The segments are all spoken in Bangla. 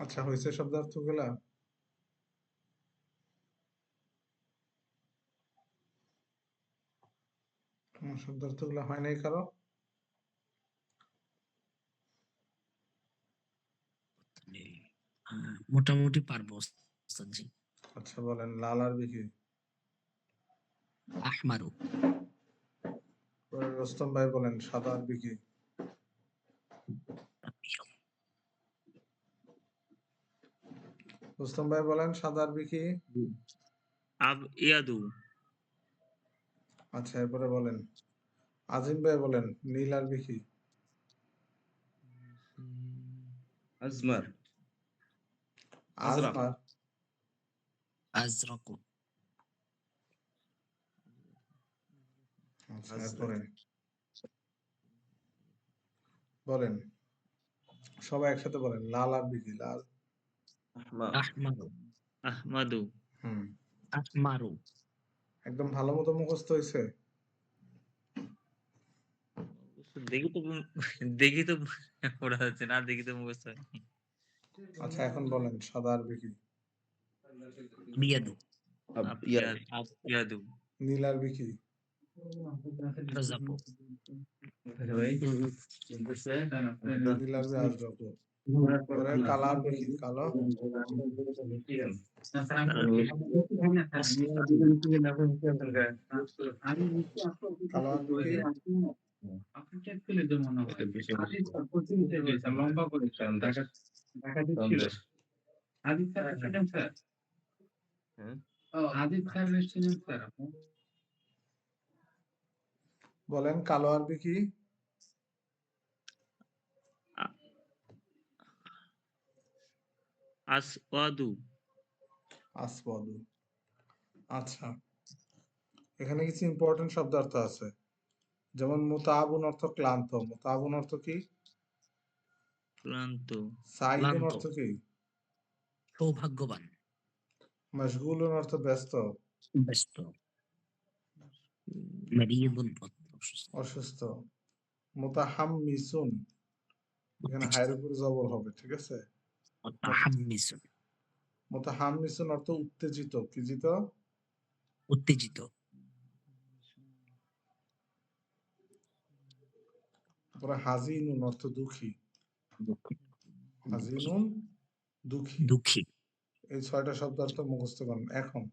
আচ্ছা, হয়েছে শব্দার্থগুলা? শব্দার্থগুলা হয় নাই কারো? মোটামুটি পারবো ওস্তাদজি। আচ্ছা বলেন, লাল আরবি কি? আহমারু। রোস্তম ভাই বলেন, সাদা আরবি কি? রোস্তম ভাই বলেন, সাদা আরবি কি? ইয়াদু। আচ্ছা, এরপরে বলেন। আজিম ভাই বলেন, নীল আরবি কি? আজমার। আজরাক। আজমার। আজরাকু। আচ্ছা, এরপরে বলেন, সবাই একসাথে বলেন, লাল আরবি কি? লাল। আহমারু। আহমাদু। হুম, আহমারু। একদম ভালো মতো মুখস্থ হয়েছে? দেখি তো পড়া যাচ্ছে না, দেখি তো মুখস্থ হয়নি। আচ্ছা, এখন বলেন, সাদা আরবি কি? বিয়াদু। ইয়াদু। নীল আরবি কি? রাজাকু। নীল আরবি আজরাকু। এবারে কালো আরবি কি? কালো। কালো আরবি কি? লম্বা করে ঢাকা দিচ্ছিল আদিত স্যার ছিলেন স্যার। আদিত স্যার ছিলেন স্যার। বলেন, কালো আরবি কি? আসওয়াদু। আসওয়াদু। আচ্ছা, এখানে কিছু ইম্পর্টেন্ট শব্দার্থ আছে, যেমন মুতাআবুন অর্থ ক্লান্ত। মুতাআবুন অর্থ কি? ক্লান্ত। সাঈদুন ক্লান্ত। অর্থ কি? সৌভাগ্যবান। মাশগুলুন অর্থ ব্যস্ত। ব্যস্ত। মারিয়ুন অসুস্থ। অসুস্থ। মুতাহাম্মিসুন, এখানে উত্তেজিত। হায়ের উপরে জবর হবে, ঠিক আছে? মুতাহাম্মিসুন। মুতাহাম্মিসুন অর্থ উত্তেজিত। কি জিত? উত্তেজিত। তারপরে হাজিনুন অর্থ দুঃখী। দুঃখী। হাজিনুন, দুঃখী। দুঃখী। এই 6টা শব্দার্থ মুখস্থ করেন এখন।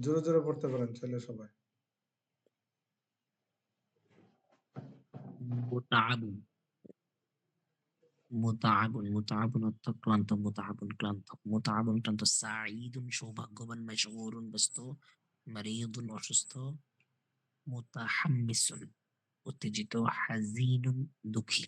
জোরে জোরে পড়তে পারেন ছেলে সবাই। মুতাআবুন। মুতাআবুন। মুতাআবুন অর্থ ক্লান্ত। মুতাআবুন ক্লান্ত। মুতাআবুন ক্লান্ত। সাঈদুন সৌভাগ্যবান। মাশগুরুন ব্যস্ত। মারিয়ুন অসুস্থ। মুতাহাম্মিসুন উত্তেজিত। হাজিনুন দুঃখী।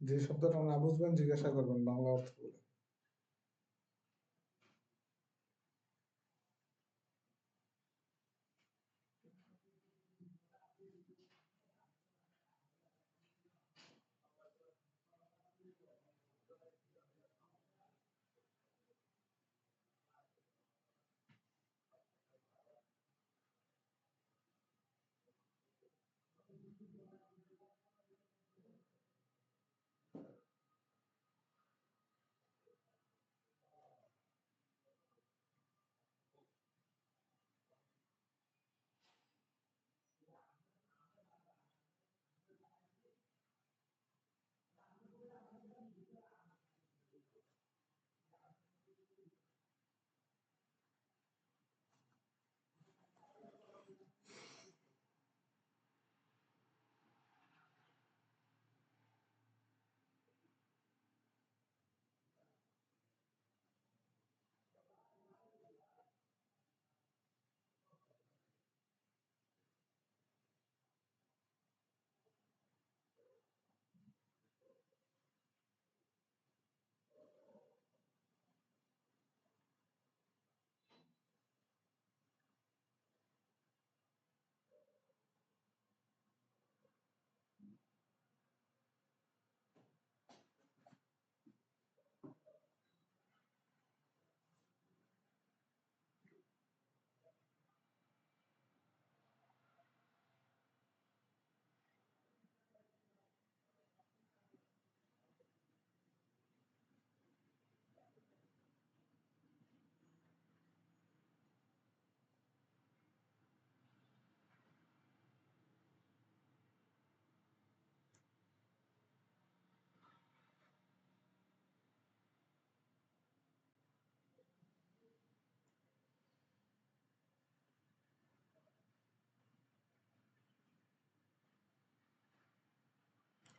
যে শব্দটা না বুঝবেন জিজ্ঞাসা করবেন, বাংলা অর্থ বলে।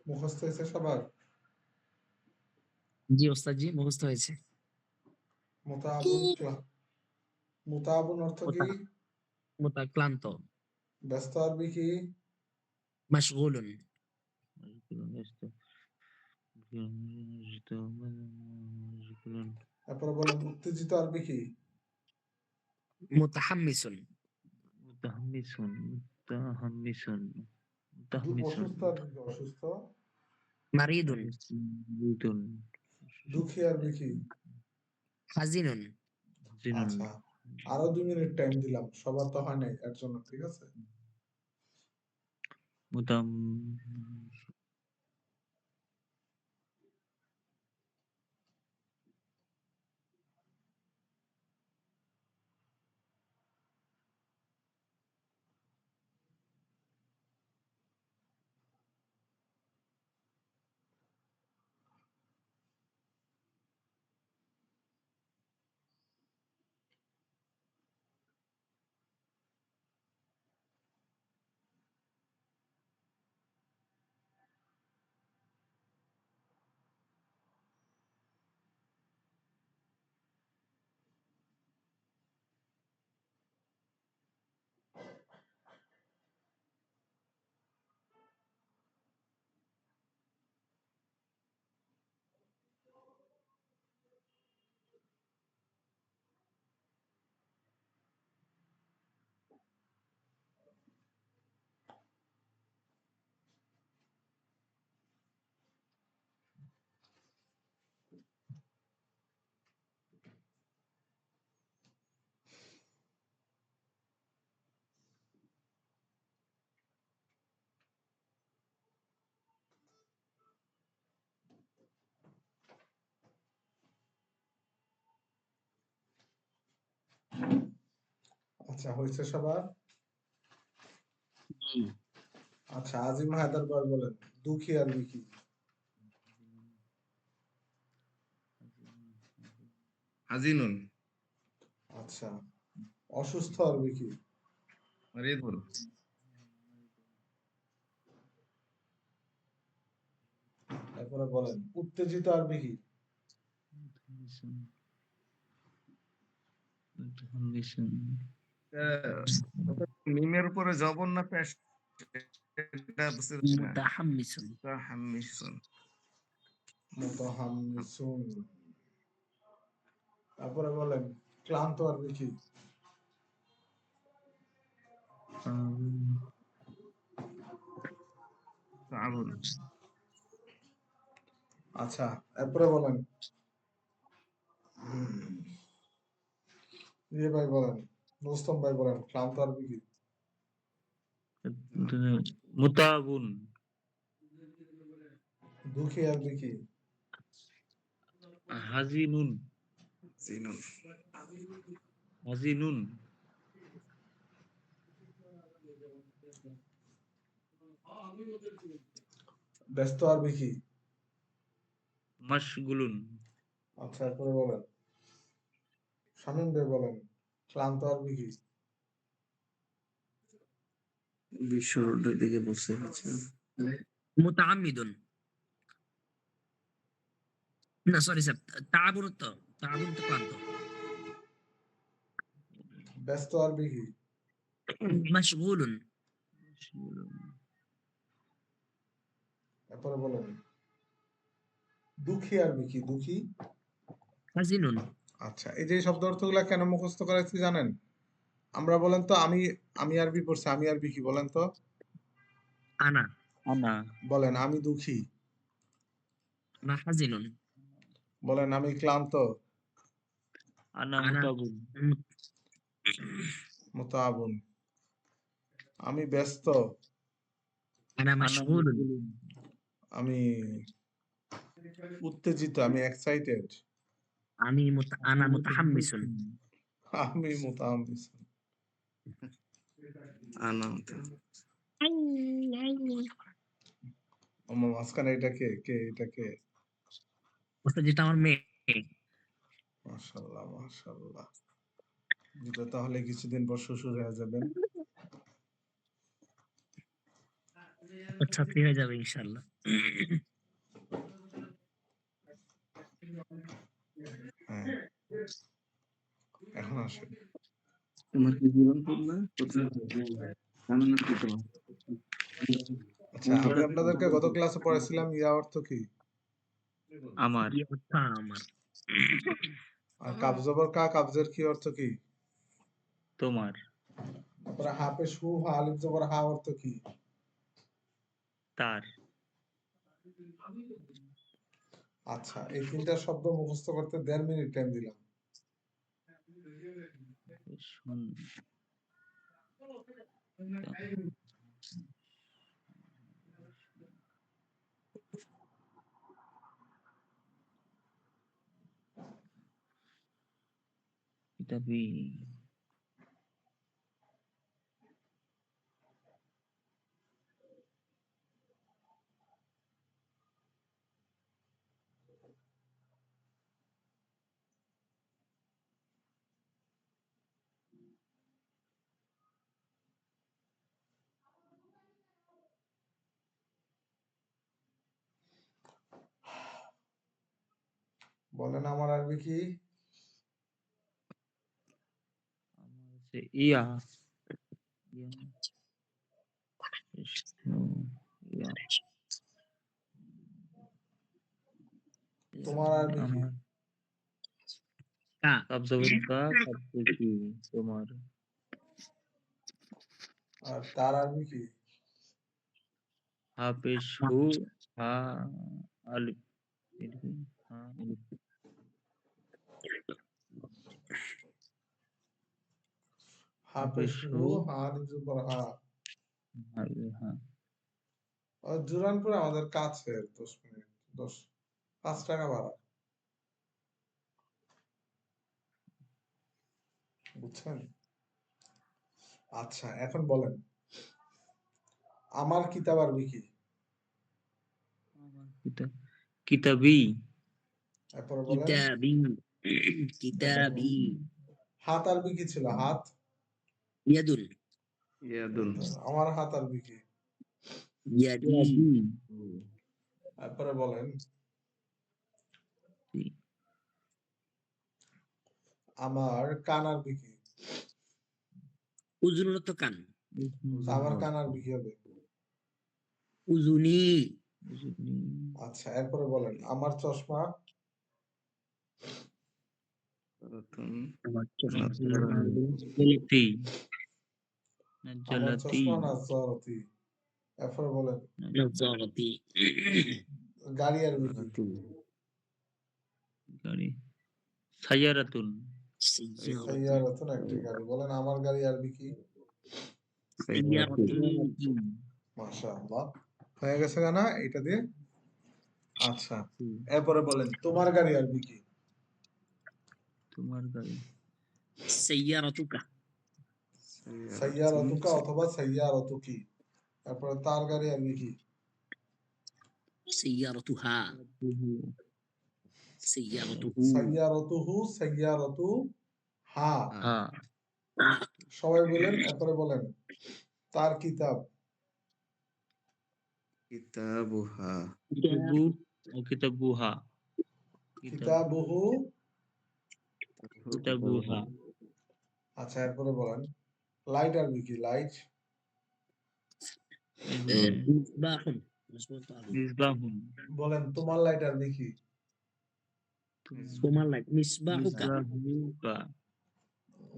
মুখস্থ হয়েছে সবার? জি ওস্তাদ জি মুখস্থ হয়েছে। মুতাআবুন অর্থ কি? ক্লান্ত। ব্যস্ত আরবি কি? মাশগুলুন। তারপরে বলেন উত্তেজিত আরবি কি? মুতাহাম্মিসুন। মুতাহাম্মিসুন মুতাহাম্মিসুন অসুস্থ আরবি কি? অসুস্থ। মারিদুন। মুতাহাম্মিসুন দুঃখী আরবি কি? হাজিনুন। জিনুন আচ্ছা, আরো 2 মিনিট টাইম দিলাম, সবার তো হয় নাই, এর জন্য ঠিক আছে। মুতাম আচ্ছা, হয়েছে সবার? জি। আচ্ছা, আজিম হায়দার ভাই বলেন দুঃখী আরবি কি? হাজিনুন। আচ্ছা, অসুস্থ আরবি কি? মারিদুন। তারপরে বলেন উত্তেজিত আরবি কি? মুতাহাম্মিসুন মিমের উপরে জবর না পেশ? এটা বুঝতে না। মুতাহাম্মিসুন। মুতাহাম্মিসুন। মুতাহাম্মিসুন। তারপরে বলেন ক্লান্ত আরবি কি? তাআবুন। আচ্ছা, এরপরে বলেন ইয়ে ভাই বলেন, রুস্তম ভাই বলেন ক্লান্ত আরবি কি? মুতাআবুন দুঃখী আরবি কি? হাজিনুন জিনুন। হাজিনুন ব্যস্ত আরবি কি? মাশগুলুন আচ্ছা, এরপরে বলেন শামীম ভাই বলেন ক্লান্ত আরবি কি? বিশ্ব রোডের দিকে বসে আছে। মুতাআম্মিদুন। না সরি স্যার, তাআবুন তো ক্লান্ত। ব্যস্ত আরবি কি? মাশগুলুন। এরপরে বলেন দুঃখী আরবি কি? দুঃখী। হাজিনুন। আচ্ছা, এই যে শব্দ অর্থগুলা কেন মুখস্থ করাইছি জানেন? আমরা বলেন তো, আমি আরবি পড়ছি, আমি আরবি কি বলেন তো? আনা। আনা বলেন আমি দুঃখী। আনা হাজিনুন। বলেন আমি ক্লান্ত। আনা আনা মুতাআবুন মুতাআবুন। আমি ব্যস্ত। আনা আনা মাশগুলুন। মাশগুলুন আমি উত্তেজিত, আমি এক্সাইটেড। আনা মুতাহাম্মিসুন। আমি মুতাহাম্মিস। আনন্দ। আমার মাঝখানে এটা কে? কে এটা কে? ওস্তাদ যেটা আমার মেয়ে। মাশাআল্লাহ, মাশাআল্লাহ। যেটা তাহলে কিছুদিন পর শ্বশুর হয়ে যাবেন। ছাত্রী হয়ে যাবে ইনশাআল্লাহ। হ্যাঁ, এখন আসেন। তোমার কি জীবনপুর না? আমার নাম কি তোমার? আচ্ছা, আমি আপনাদেরকে গত ক্লাসে পড়াইছিলাম ইয়া অর্থ কি? আমার ইয়ে অর্থ আমার। আর কাব জবর কা, কাবজের কি অর্থ কি? তোমার তারপরে হা পেশ হু, হা আলিফ জবর হা অর্থ কি? তার আচ্ছা, এই তিনটা শব্দ মুখস্থ করতে 1.5 মিনিট টাইম দিলাম। শুন কিতাবি বলেন আমার আরবি কি? আমার হচ্ছে ইয়া ইয়া বিষ্ণু ইয়া তোমার আরবি কি? আমার কা কাবজবর কা কাবজে কি তোমার আর তার আরবি কি? হা পেশ হু হা আলিফ হা আলিফ হা হা পেশ পেশ হু, হু হা আলিফ জবর হা। হা জুরানপুর আমাদের কাছে 10 মিনিট, 5 টাকা ভাড়া, বুঝছেন? আচ্ছা, এখন বলেন আমার কিতাব আরবি কি? আমার কিতাবি এরপরে বলেন কিতাবি কিতাবি হাত আরবি কি ছিল? হাত? ইয়াদুন ইয়াদুন। আমার হাত আরবি কি? ইয়াদি ইয়াদি এরপরে বলেন আমার কান আরবি কি? উজুন তো কান। আমার কান আরবি কি হবে? উজুনি আচ্ছা, এরপরে বলেন আমার চশমা? রতন আমার চশমা নাজ্জালাতি আমার নাজ্জালাতি চশমা নাজ্জারাতি। এরপরে বলেন নাজ্জারাতি গাড়ি আরবি কি? রাতি গাড়ি সাইয়ারাতুন সাইয়ারাতুন সাইয়ারাতুন একটি গাড়ি। বলেন আমার গাড়ি আরবি কি? সাইয়ারাতুন মাশাআল্লাহ, হয়ে গেছে না এটা দিয়ে? আচ্ছা, এরপরে বলেন তোমার গাড়ি আরবি কি? তোমার গাড়ি সাইয়ারাতুকা সাইয়ারাতুকা অথবা সাইয়ারাতুকি। তারপরে তার গাড়ি আরবি কি? সাইয়ারাতুহা সাইয়ারাতুহু সাইয়ারাতুহু, সাইয়ারাতু হা। হ্যাঁ সবাই বলেন, এরপরে বলেন তার কিতাব। কিতাবুহা কিতাবু ও কিতাবুহা কিতাবুহু। কিতাবুহা আচ্ছা, এরপরে বলেন লাইট আরবি কি? লাইট? মিসবাহুন মিসবাহুন বলেন তোমার লাইট আরবি কি? তোমার লাইট মিসবাহুকা মিসবাহুকা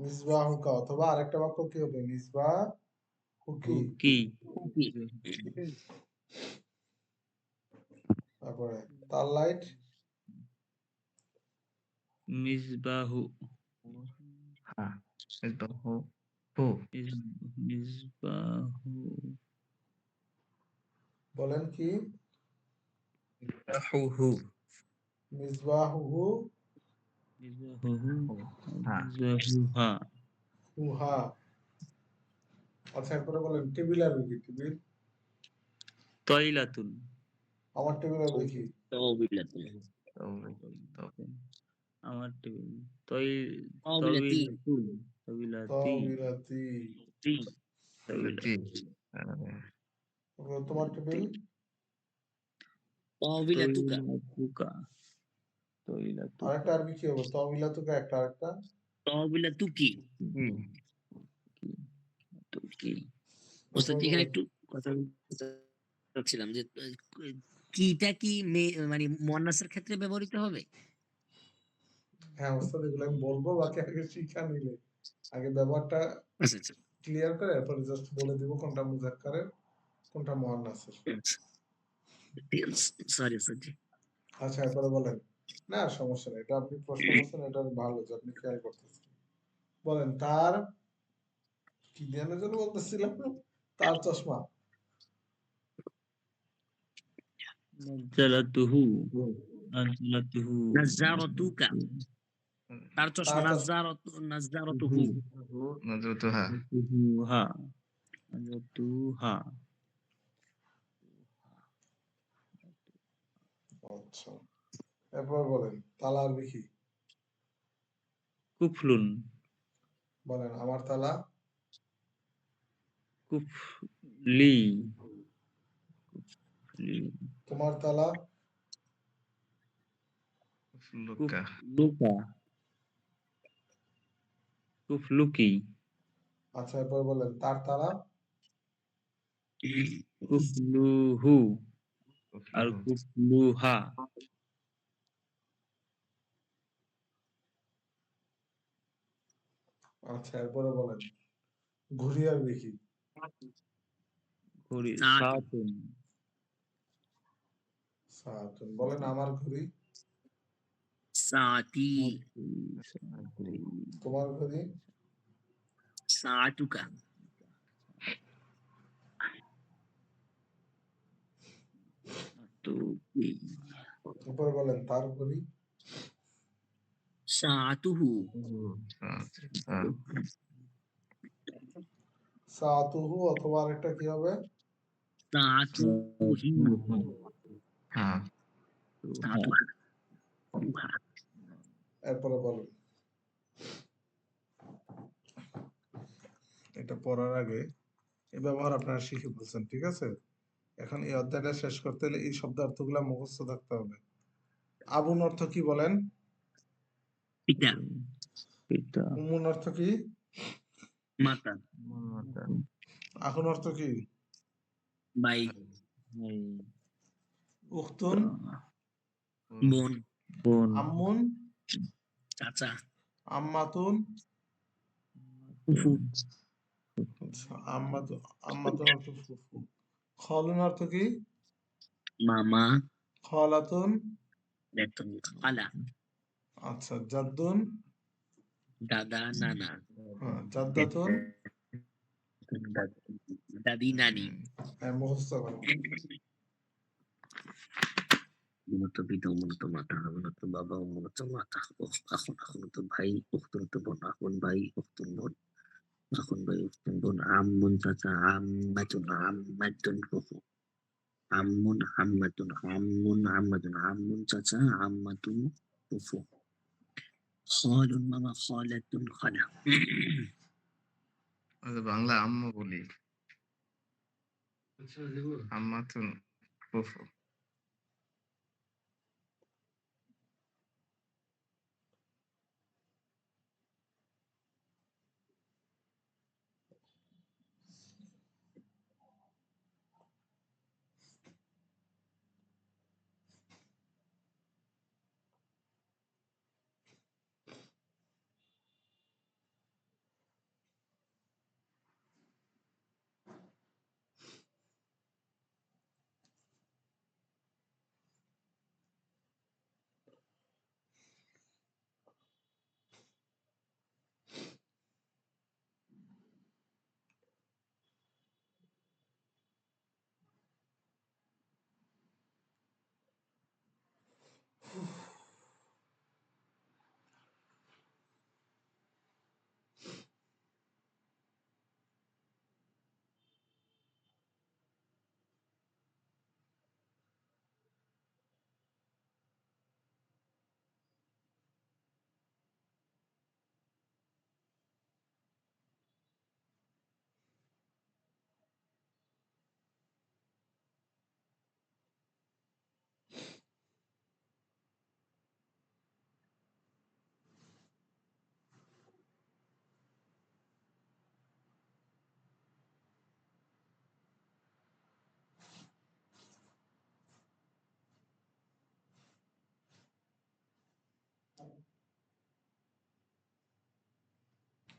মিসবাহুকা অথবা আরেকটা বাক্য কি হবে? মিসবাহুকি। কি তারপরে তার লাইট? মিসবাহু হ্যাঁ মিসবাহু হু মিসবাহু বলেন কি? মিসবাহুহু মিসবাহুহু মিসবাহুহু হ্যাঁ মিসবাহুহা হুহা। আচ্ছা, এরপরে বলেন টেবিল আরবি কি? টেবিল? তয়লাতুন আমার টেবিল আরবি কি? তাওবিলাতুন আমার টেবিল তৈ তাওবিলাতি তবিলাতুন তবিলাতি তাওবিলাতি। তবিলাতি জি তোমার টেবিল তাওবিলাতুকা তৈলাতুকা তৈলাতুকা আরেকটা আরবি কি হবে? তাওবিলাতুকা একটা আরেকটা তাওবিলাতুকি তুকি ওস্তাদ এরপর এখানে বলেন। একটু কথা বলতে চাচ্ছিলাম যে কিটা কি মানে মুয়ান্নাসের ক্ষেত্রে ব্যবহৃত হবে? হ্যাঁ ওস্তাদ, এগুলো আমি বলবো, বাকি আগে শিক্ষা নিলে আগে ব্যবহারটা আচ্ছা আচ্ছা ক্লিয়ার করে এরপরে জাস্ট বলে দিব কোনটা মুজাক্কারের কোনটা মুয়ান্নাসের। সরি ওস্তাদ জি। আচ্ছা এরপরে বলেন। না সমস্যা নেই, এটা আপনি প্রশ্ন করছেন, এটা ভালো যে আপনি খেয়াল করতেছেন। বলেন তার কি ধ্যানের জন্য বলতেছিলাম, তার চশমা নাজ্জালাতুহু নাজ্জালাতুহু নাজ্জারাতুকা তার চশমা তার চশমা নাজ্জারাতুহু নজরতুহা নাজ্জাতুহা নাজ্জাতুহা আচ্ছা এরপর বলেন তালা আরবি কি? কুফলুন বলেন আমার তালা কুফলি কুফলি তোমার তালা লুকা কুফলুকা কুফলুকি আচ্ছা এরপর বলেন তার তালা কুফলুহু আর কুফলুহা আচ্ছা এরপরে বলেন ঘড়ি আরবি কি? ঘড়ি সাআতুন সাতুন সাআতুন। বলেন আমার ঘড়ি সাআতি তোমার ঘড়ি সাআতুকা তুকি উপরে বলেন তার ঘড়ি সাআতুহু সাআতুহু, অথবা আরেকটা কি হবে? সাআতুহি হ্যাঁ সাআতুহা এরপরে বলেন। এটা পড়ার আগে এই ব্যবহার আপনারা শিখে বলছেন, ঠিক আছে? এখন এই অধ্যায়টা শেষ করতে হলে এই শব্দ অর্থগুলা মুখস্থ থাকতে হবে। আবুন অর্থ কি বলেন? পিতা পিতা উমুন অর্থ কি? মাতা আখুন অর্থ কি? ভাই উখতুন বোন বোন আম্মুন চাচা আম্মাতুন ফুফু আচ্ছা, আম্মাতুন অর্থ ফুফু। খালুন অর্থ কি? মামা খালাতুন বেতন খালা আচ্ছা, জাদ্দুন দাদা নানা জাদ্দাতুন দাদি নানি হ্যাঁ মুখস্থ করেন। মূলত পিতা মূলত মাতা মূলত বাবা মূলত মাতা এখন তো ভাই উখতুন তো বোন এখন ভাই উখতুন বোন এখন ভাই উখতুন বোন আম্মুন চাচা আম্মাতুন ফুফু আম্মুন চাচা আম্মাতুন ফুফু খালুন মামা খালাতুন খালা বাংলা আম্মু বলি, আম্মাতুন ফুফু।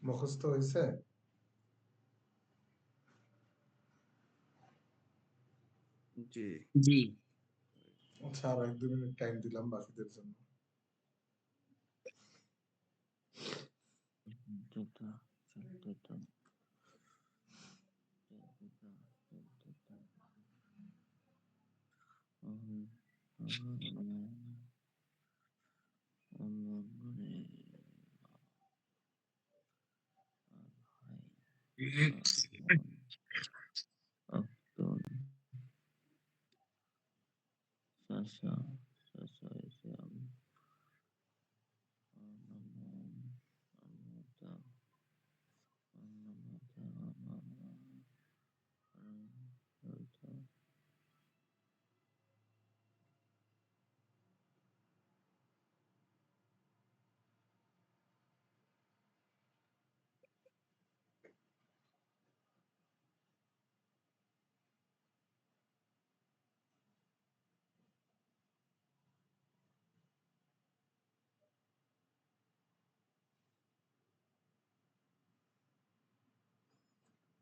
মুখস্থ হয়েছে? জি জি আচ্ছা, আর 1-2 মিনিট টাইম দিলাম বাকিদের জন্য। চোদ্দটা, চোদ্দটা, চোদ্দটা, চোদ্দটা।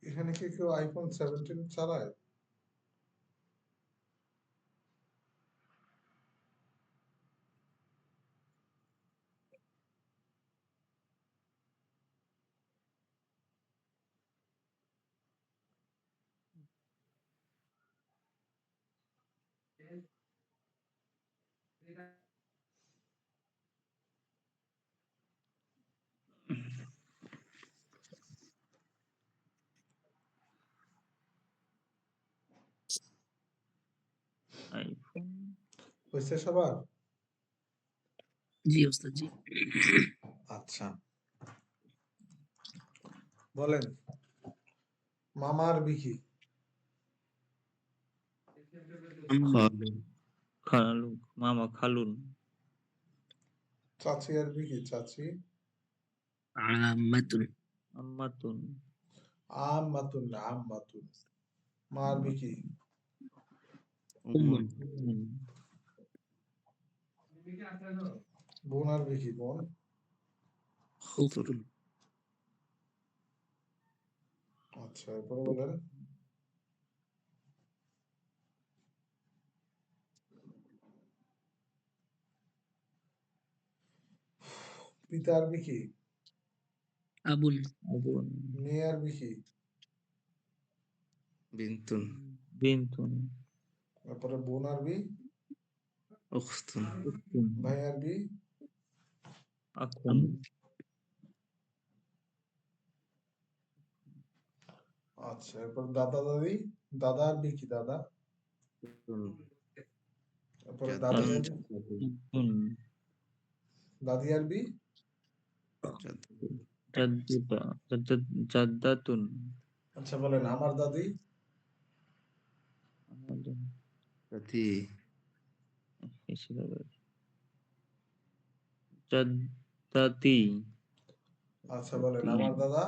এখানে কি কেউ আইফোন 17 চালায়? আইফোন হয়েছে সবার? জি ওস্তাদ জি। আচ্ছা, বলেন মামার বিকি, খালুন, মামা খালুন, চাচি আর বিকি, চাচি আমাতুন আম্মাতুন, আম্মাতুন না আম্মাতুন। মার বিকি, উম্মুন বোন আর বিকি, বোন খুতুন আচ্ছা, এরপরে বলেন পিতা আর বিকি, আবুন আবুন, মেয়ে আর বিকি, বিন্তুন বিনতুন, তারপরে বোন আর বি, উখতুন উখতুন, ভাই আর বি, আখুন, আচ্ছা, এরপর দাদা দাদি, দাদা আর বিকি, দাদা, তারপরে দাদি আর বি, জাদ্দুন, দাদি আর বি, জাদ্দুতা, জাদ্দাতুন, আচ্ছা বলেন আমার দাদি, আমাদের দাদি জাদ্দাতি, আচ্ছা বলেন আমার দাদা,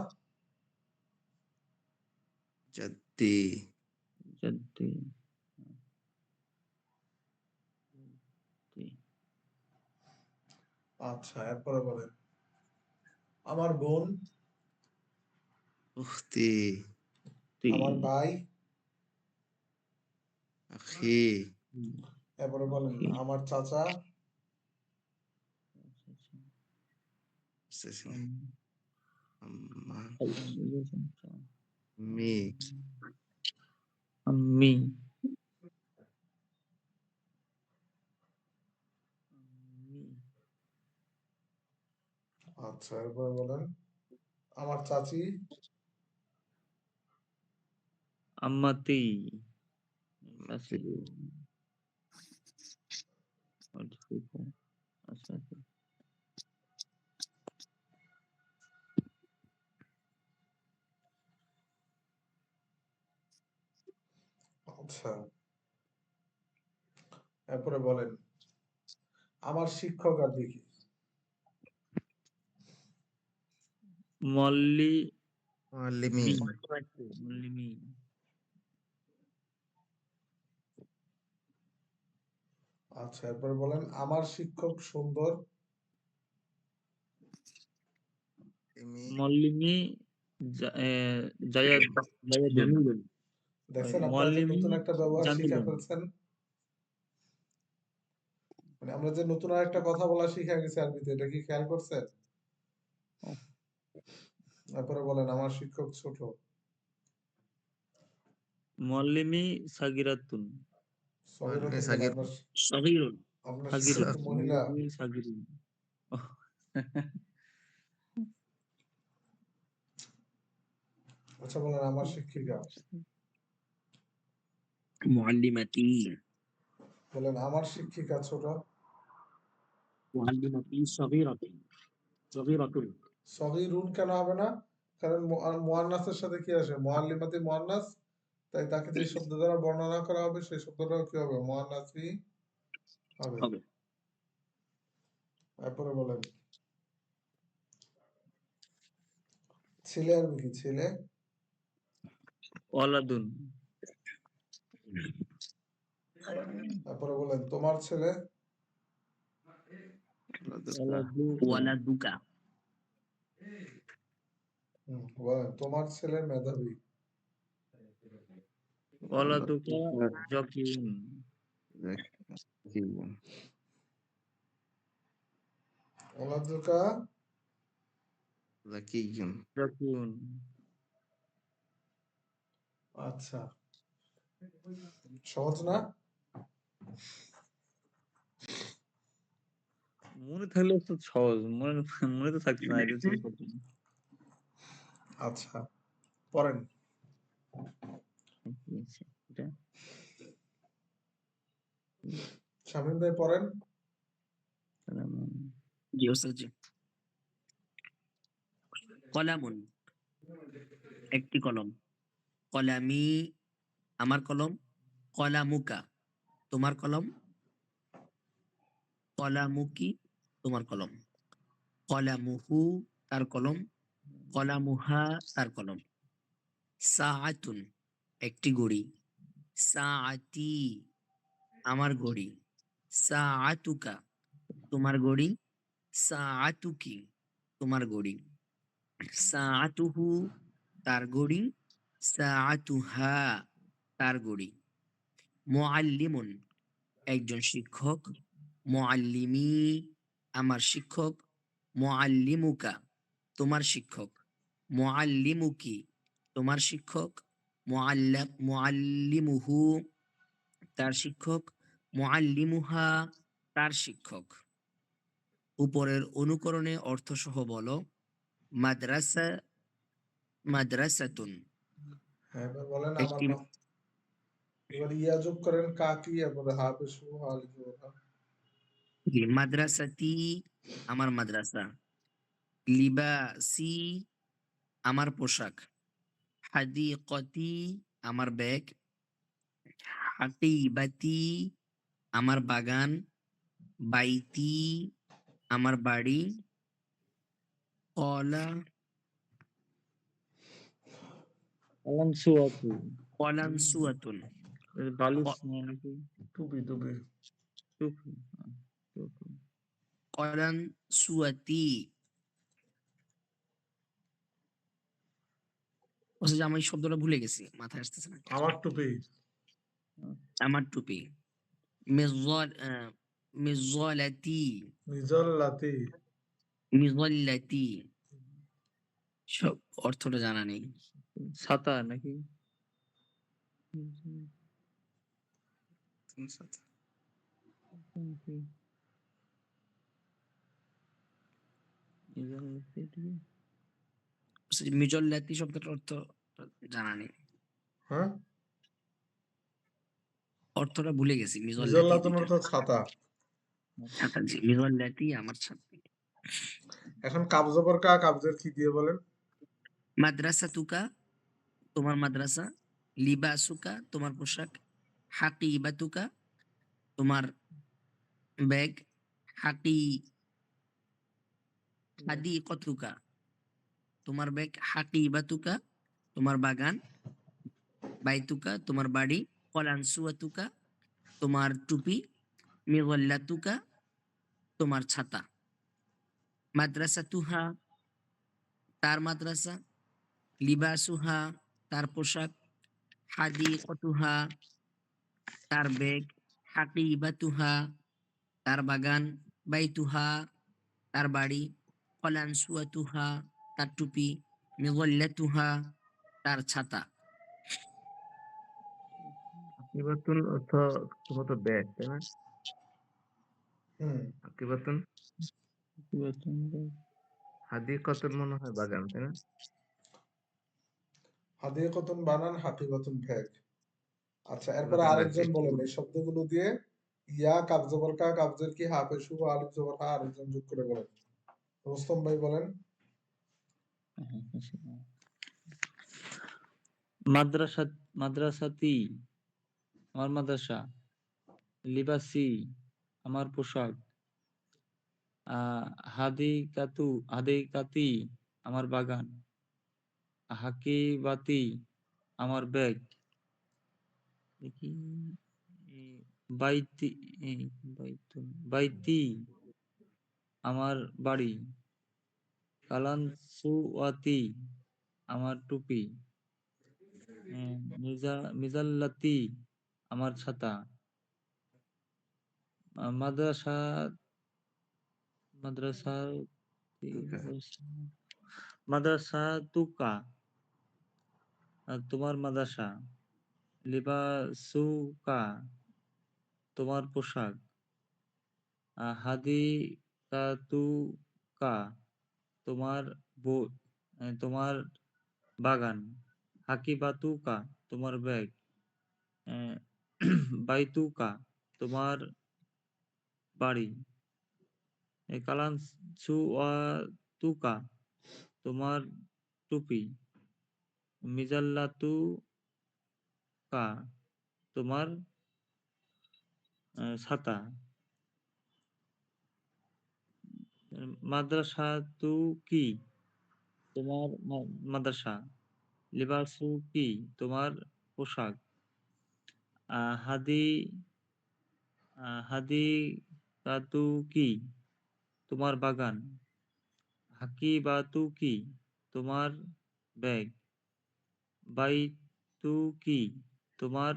জাদ্দি জাদ্দি, আচ্ছা এরপরে বলেন আমার বোন, উখতি আমার ভাই, আখি এরপরে বলেন আমার চাচা, আম্মা মি আম্মি, আচ্ছা এরপরে বলেন আমার চাচি, আম্মাতি, চাচি, আচ্ছা, আচ্ছা এরপরে বলেন আমার শিক্ষক আর দেখি, মল্লি, মুআল্লিমি মল্লিমি, আচ্ছা এরপরে বলেন আমার শিক্ষক সুন্দর, মল্লিমি জায়াদ জায়াদুন জামিলুন। দেখছেন আপনারা যে মল্লিমি নতুন একটা ব্যবহার শিখে জামিলুন ফেলছেন, মানে আমরা যে নতুন আরেকটা কথা বলা শিখে গেছি আরবিতে, এটা কি খেয়াল করছেন? তারপরে বলেন আমার শিক্ষক ছোট। মল্লিমি সাগিরাতুন সগীরাতুন কেন? সাগীর। আপনার সগীরুন। আপনার শিক্ষক সাগিরাতুন কি মহিলা? মল্লিমি সাগিরুন আচ্ছা বলেন আমার শিক্ষিকা। মুআল্লিমাতি। বলেন আমার শিক্ষিকা ছোট। মুআল্লিমাতি সগীরাতুন। সগীরাতুন। সগীরুন কেন হবে না? কারণ মুয়ান্নাসের সাথে কি আসে? মুআল্লিমাতি মুয়ান্নাস, তাই তাকে যে শব্দ দ্বারা বর্ণনা করা হবে সেই শব্দটাও কি হবে? মুয়ান্নাসই হবে। হবে। তারপরে বলেন ছেলে আরবি কি? ছেলে ওয়ালাদুন তারপরে বলেন তোমার ছেলে ওয়ালাদু ওয়ালাদুকা। বলেন তোমার ছেলে মেধাবী। ওয়ালাদুকা জাকিউন ওলাদুকা জাকিউন আচ্ছা, সহজ না? মনে থাকলে তো সহজ, মনে তো থাকছে না, এটা হচ্ছে কঠিন। আচ্ছা পড়েন। কি আছে এটা? শামীম ভাই পড়েন। জি ওস্তাদ জি। কলামুন একটি কলম। কলামি আমার কলম। কলামুকা তোমার কলম। কলামুকি তোমার কলম। কলামুহু তার কলম। কলামুহা তার কলম। সাআতুন একটি ঘড়ি। সাআতি আমার ঘড়ি। সাআতুকা তোমার ঘড়ি। সাআতুকি তোমার ঘড়ি। সাআতুহু তার ঘড়ি। সাআতুহা তার ঘড়ি। মুআল্লিমুন একজন শিক্ষক। মুআল্লিমি আমার শিক্ষক। মুআল্লিমুকা তোমার শিক্ষক। মুআল্লিমুকি তোমার শিক্ষক। মুআল্লিমুহু তার শিক্ষক। মুআল্লিমুহা তার শিক্ষক। উপরের অনুকরণে অর্থসহ বলো। মাদ্রাসা মাদ্রাসাতুন হ্যাঁ এবার বলেন আমার একটি এবার ইয়া যোগ করেন কাকি, এরপরে হা পেশু হা লিখে বলেন। মাদ্রাসাতি আমার মাদ্রাসা। লিবাসি আমার পোশাক। হাদিকতি আমার ব্যাগ। হাকিবাতি আমার বাগান। বাইতি আমার বাড়ি। কলা আলামসুয়াতু কলানসুয়াতুন বালিশ না নাকি? টুপি টুপি। টুপি, টুপি। কলানসুয়াতি। আমি এই শব্দটা ভুলে গেছি, মাথায় আসতেছে না। আমার টুপি। আমার টুপি। মিজলাতি মিজল্লাতি মিজল্লাতি সব অর্থটা জানা নেই। ছাতা নাকি? মিজল্লাতি শব্দটার অর্থ জানা নেই। হ্যাঁ অর্থটা ভুলে গেছি। মিজল্লাতুন অর্থ ছাতা। ছাতা জি, মিজল্লাতি আমার ছাতা। এখন কাবজবর কা, কাবজের কি দিয়ে বলেন? মাদ্রাসাতুকা তোমার মাদ্রাসা। লিবাসুকা তোমার পোশাক। হাকিবাতুকা তোমার ব্যাগ। হাদিকতুকা তোমার ব্যাগ। হাকিবাতুকা তোমার বাগান। বাইতুকা তোমার বাড়ি। কলানসুয়াতুকা তোমার টুপি। মিগল্লাতুকা তোমার ছাতা। মাদ্রাসাতুহা তার মাদ্রাসা, লিবাসুহা তার পোশাক, হাদিকতুহা তার বেগ, হাকিবাতুহা তার বাগান, বাইতুহা তার বাড়ি, কলানসুয়াতুহা তার টুপি, মিগল্লাতুহা তার ছাতা। আকিবাতুন অর্থ সম্ভবত ব্যাগ, তাই না? হুম আকিবাতুন, কি বলছেন ভাই? হাদিকাতুন মনে হয় বাগান, তাই না? হাদিকতুন বানান, হাকিবাতুন ভ্যাগ। আচ্ছা, এরপরে হাকিবাতুন ব্যাগ। আরেকজন বলেন এই শব্দগুলো দিয়ে ইয়া, কাব জবর কা, কাবজের কি, হা পেশু, আলিফ জবর হা, আরেকজন যোগ করে বলেন। রুস্তম ভাই বলেন। মাদ্রাসা, মাদ্রাসাতি আমার মাদ্রাসা, লিবাসি আমার পোশাক, হাদিকাতু হাদিকাতি আমার বাগান, হাকিবাতি আমার ব্যাগ, দেখি এ, বাইতি এ, বাইতি আমার বাড়ি, কালানসুয়াতি আমার টুপি, মিজাল্লাতি আমার ছাতা, মাদ্রাসা মাদ্রাসা মাদ্রাসা তুকা তোমার মাদ্রাসা, লিবাসুকা তোমার পোশাক, হাদিকাতুকা তোমার তোমার বাগান, হাকিবাতুকা তোমার ব্যাগ, আহ, বাইতুকা তোমার বাড়ি, কালানসুয়াতুকা তোমার টুপি, মিজাল্লাতুকা তোমার ছাতা, মাদ্রাসাতু কি তোমার মাদ্রাসা, লিবাসু কি তোমার পোশাক, আহ, হাদি হাদিকাতু কি তোমার বাগান, হাকিবাতু কি তোমার ব্যাগ, বাইতু কি তোমার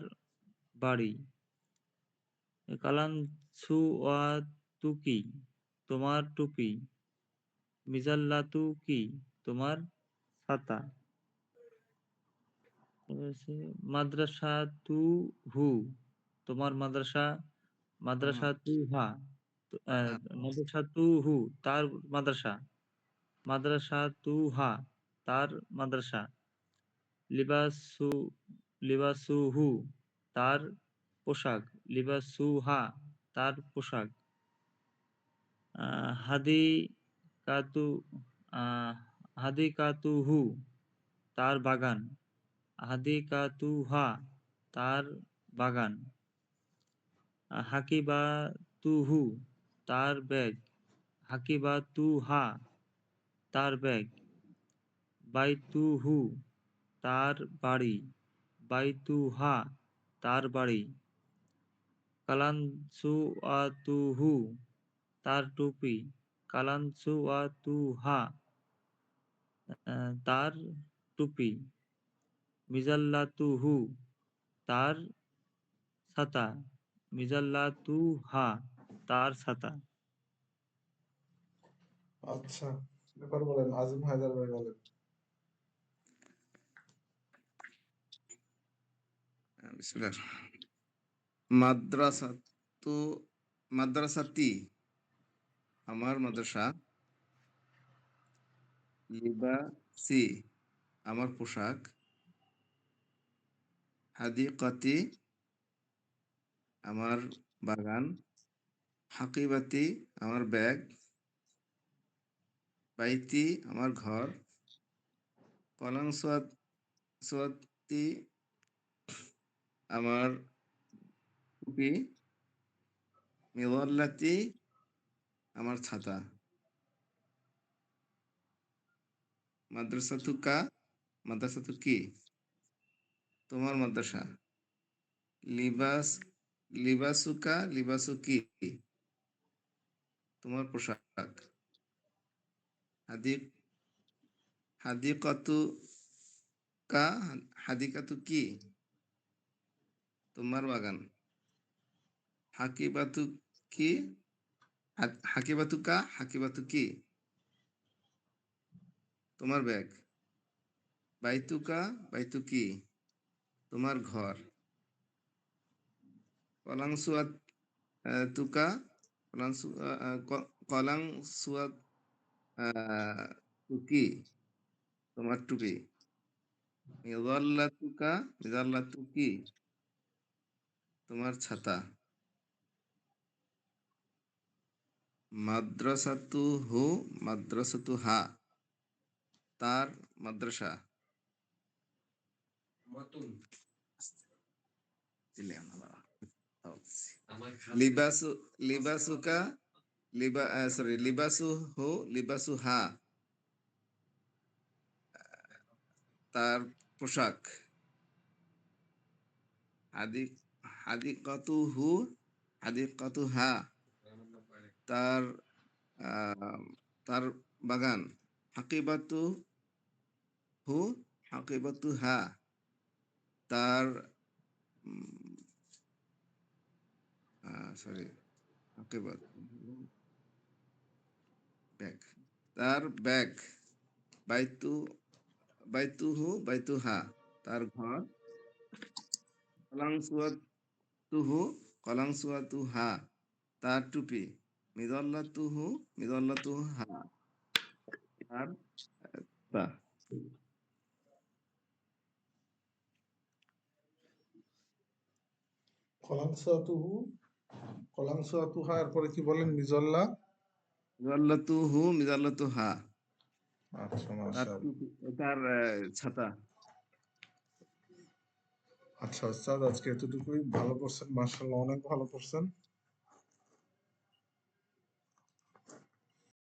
বাড়ি, কালানসুয়াতু কি তোমার টুপি, মিজাল্লাতু কি তোমার ছাতা, মাদ্রাসাতু হু তোমার মাদ্রাসা, মাদ্রাসাতু হা মাদ্রাসাতু হু তার মাদ্রাসা, মাদ্রাসাতু হা তার মাদ্রাসা, লিবাসু লিবাসুহু তার পোশাক, লিবাসুহা তার পোশাক, হাদিকাতু আহ, হাদিকাতুহু তার বাগান, হাদিকাতুহা তার বাগান, হাকিবাতুহু তার ব্যাগ, হাকিবাতুহা তার ব্যাগ, বাইতুহু তার বাড়ি, বাইতুহা তার বাড়ি, কালানসুয়াতুহু তার টুপি, কালানসুয়াতুহা তার টুপি, মিজাল্লাতুহু তার ছাতা, মিজাল্লাতুহা তার ছাতা। আচ্ছা, এবার বলেন আজিম হায়দার ভাই বলেন। বিসমিল্লাহ। মাদ্রাসা তো মাদ্রাসাতি আমার মাদ্রাসা, লিবাসি আমার পোশাক, হাদিকাতি আমার বাগান, হাকিবাতি আমার ব্যাগ, বাইতি আমার ঘর, কলাং সোয়াতি আমার টুপি, মিওয়াল্লাতি আমার ছাতা, মাদ্রাসাতুকা মাদ্রাসাতু কি তোমার মাদ্রাসা, লিবাস লিবাসুকা লিবাসু কি তোমার পোশাক, হাদিক হাদিকাতু কা, হাদিকাতু কি? তোমার বাগান। হাকিবাতু কি? হাকিবাতু কা, হাকিবাতু কি? তোমার ব্যাগ। বাইতুকা, বাইতু কি? তোমার ঘর। কলাংসুয়াত তুকা, কলাংসুয়াত তু কি? তোমার টুপি। মিজাল্লাতুকা, মিজাল্লাতু কি? তোমার ছাতা। মাদ্রাসাতুহু, মাদ্রাসাতুহা, তার মাদ্রাসা। লিবাসু, লিবাসুকা, লিবাসুহু, লিবাসুহা, তার পোশাক। হাদিকাতুহু, হাদিকাতুহা, তার তার বাগান। হাকিবাতু হু, হাকিবাতুহা, তার সরি, হাকিবাত ব্যাগ, তার ব্যাগ। বাইতুহু, বাইতুহা, তার ঘর। কলাংসুয়াতুহু, কলাংসুয়াতুহা, তার টুপি। মিজাল্লাতুহু, মিজাল্লাতুহা, তার তা। কলাংসাতুহু, কলাংসাতুহা, এরপরে কি বলেন? মিজল্লা। মিজাল্লাতুহু, মিজাল্লাতুহা, আচ্ছা, তার মাশাআল্লাহ। টুপি, তার ছাতা। আচ্ছা ওস্তাদ, আজকে এতটুকুই। ভালো করছেন, মাশাআল্লাহ, অনেক ভালো করছেন।